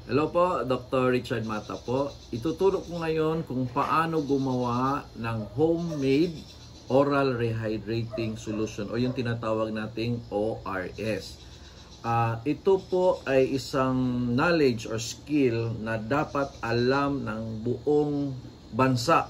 Hello po, Dr. Richard Mata po. Ituturo ko ngayon kung paano gumawa ng homemade oral rehydrating solution o yung tinatawag nating ORS. Ito po ay isang knowledge or skill na dapat alam ng buong bansa.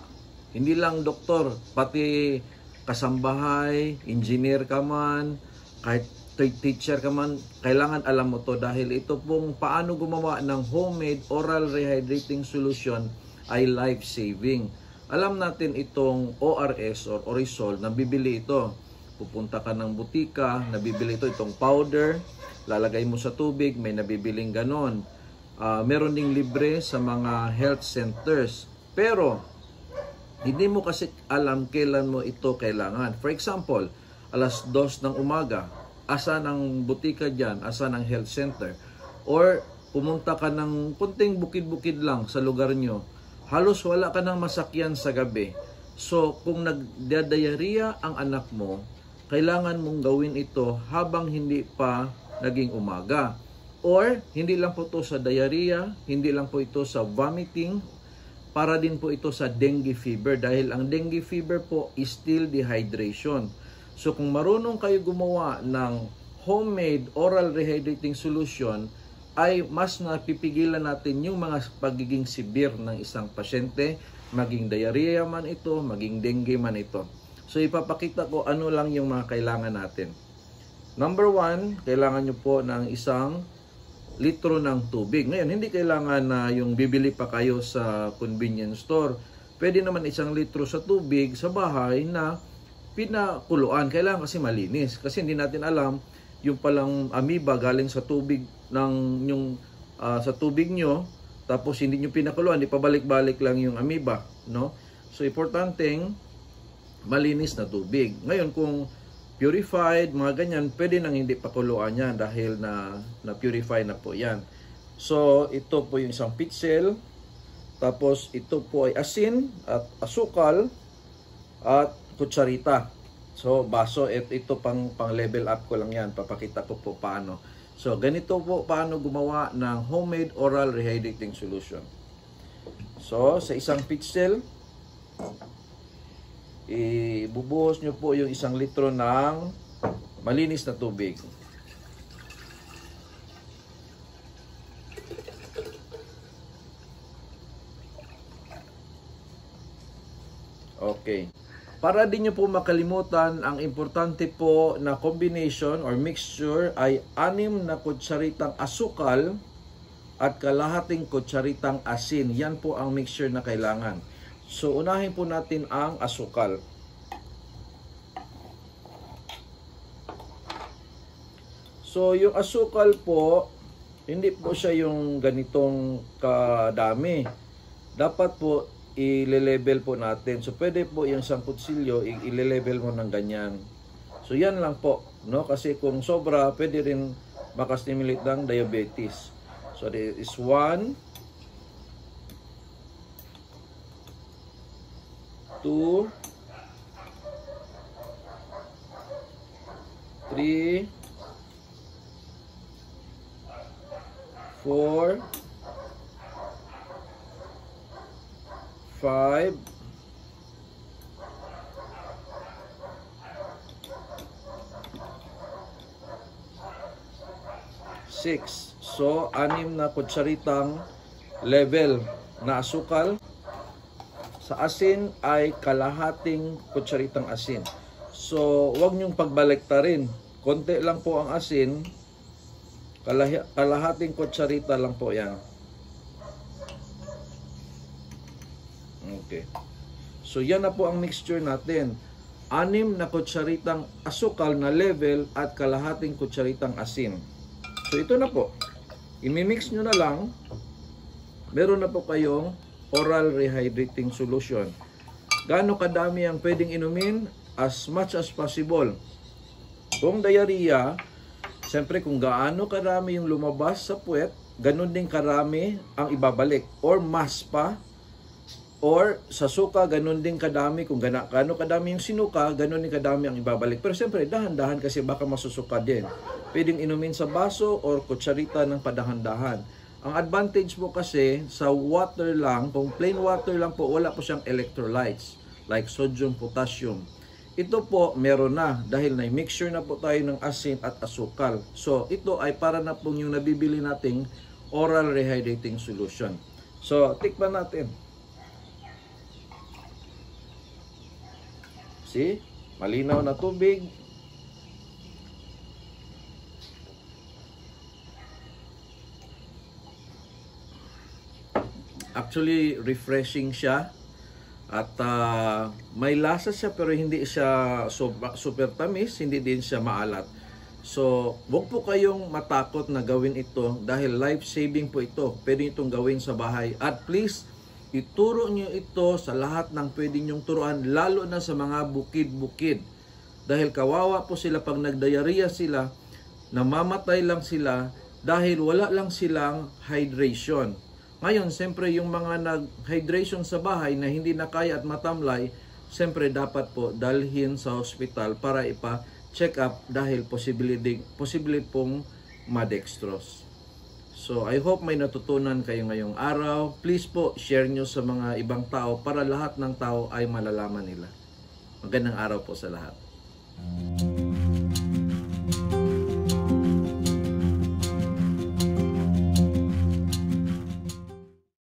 Hindi lang doktor, pati kasambahay, engineer ka man, kahit teacher ka man, kailangan alam mo to dahil ito pong paano gumawa ng homemade oral rehydrating solution ay life-saving. Alam natin itong ORS or Orisol, nabibili ito. Pupunta ka ng butika, nabibili ito itong powder, lalagay mo sa tubig, may nabibiling ganon. Meron ding libre sa mga health centers. Pero, hindi mo kasi alam kailan mo ito kailangan. For example, alas 2 ng umaga, asan ang butika dyan, asan ang health center. Or pumunta ka ng kunting bukid-bukid lang sa lugar nyo, halos wala ka ng masakyan sa gabi. So kung nagdadayariya ang anak mo, kailangan mong gawin ito habang hindi pa naging umaga. Or hindi lang po ito sa diarrhea, hindi lang po ito sa vomiting, para din po ito sa dengue fever dahil ang dengue fever po is still dehydration. So kung marunong kayo gumawa ng homemade oral rehydrating solution, ay mas napipigilan natin yung mga pagiging severe ng isang pasyente, maging diarrhea man ito, maging dengue man ito. So ipapakita ko ano lang yung mga kailangan natin. Number 1, kailangan nyo po ng 1 litro ng tubig. Ngayon, hindi kailangan na yung bibili pa kayo sa convenience store. Pwede naman 1 litro sa tubig sa bahay na pinakuluan. Kailangan kasi malinis. Kasi hindi natin alam yung palang amoeba galing sa tubig sa tubig nyo, tapos hindi nyo pinakuluan, di pabalik-balik lang yung amoeba, no? So importanteng malinis na tubig. Ngayon kung purified, mga ganyan, pwede nang hindi pakuluan yan dahil na purify na po yan. So ito po yung isang pitsil, tapos ito po ay asin at asukal at kutsarita. So baso, ito pang level up ko lang yan, papakita ko po paano. So ganito po paano gumawa ng homemade oral rehydrating solution. So sa isang pitsil, ibubuhos nyo po yung 1 litro ng malinis na tubig. Okay. Para din nyo po makalimutan, ang importante po na combination or mixture ay 6 na kutsaritang asukal at kalahating kutsaritang asin. Yan po ang mixture na kailangan. So, unahin po natin ang asukal. So, yung asukal po, hindi po siya yung ganitong kadami. Dapat po, i-level po natin. So, pwede po yung 1 kutsilyo, i-level mo ng ganyan. So, yan lang po. No? Kasi kung sobra, pwede rin makastimulate ng diabetes. So, this is 1, 2, 3, 4, 5, 6. So, 6 na kutsaritang level na asukal. Sa asin ay kalahating kutsaritang asin. So, huwag nyong pagbaliktarin. Konti lang po ang asin. Kalahating kutsarita lang po yan. Okay. So, yan na po ang mixture natin. 6 na kutsaritang asukal na level at kalahating kutsaritang asin. So, ito na po. I-mix nyo na lang. Meron na po kayong oral rehydrating solution. Gaano kadami ang pwedeng inumin? As much as possible. Kung diarrhea, siyempre kung gaano karami yung lumabas sa puwet, ganun din karami ang ibabalik. Or mas pa. Or sa suka, ganun din kadami. Kung gaano kadami yung sinuka, ganun din kadami ang ibabalik. Pero siyempre, dahan-dahan kasi baka masusuka din. Pwedeng inumin sa baso or kutsarita ng padahan-dahan. Ang advantage po kasi sa water lang, kung plain water lang po, wala po siyang electrolytes like sodium, potassium. Ito po meron na dahil na-mixture na po tayo ng asin at asukal. So ito ay para na po yung nabibili nating oral rehydrating solution. So tikman natin. See? Malinaw na tubig. Actually, refreshing siya. At may lasa siya pero hindi siya super tamis, hindi din siya maalat. So, huwag po kayong matakot na gawin ito dahil life-saving po ito. Pwede itong gawin sa bahay. At please, ituro nyo ito sa lahat ng pwede nyong turuan, lalo na sa mga bukid-bukid. Dahil kawawa po sila pag nagdiarrhea sila, namamatay lang sila dahil wala lang silang hydration. Ngayon, siyempre yung mga nag-hydration sa bahay na hindi na kaya at matamlay, siyempre dapat po dalhin sa hospital para ipa-check up dahil posible pong ma-dextrose. So, I hope may natutunan kayo ngayong araw. Please po, share nyo sa mga ibang tao para lahat ng tao ay malalaman nila. Magandang araw po sa lahat.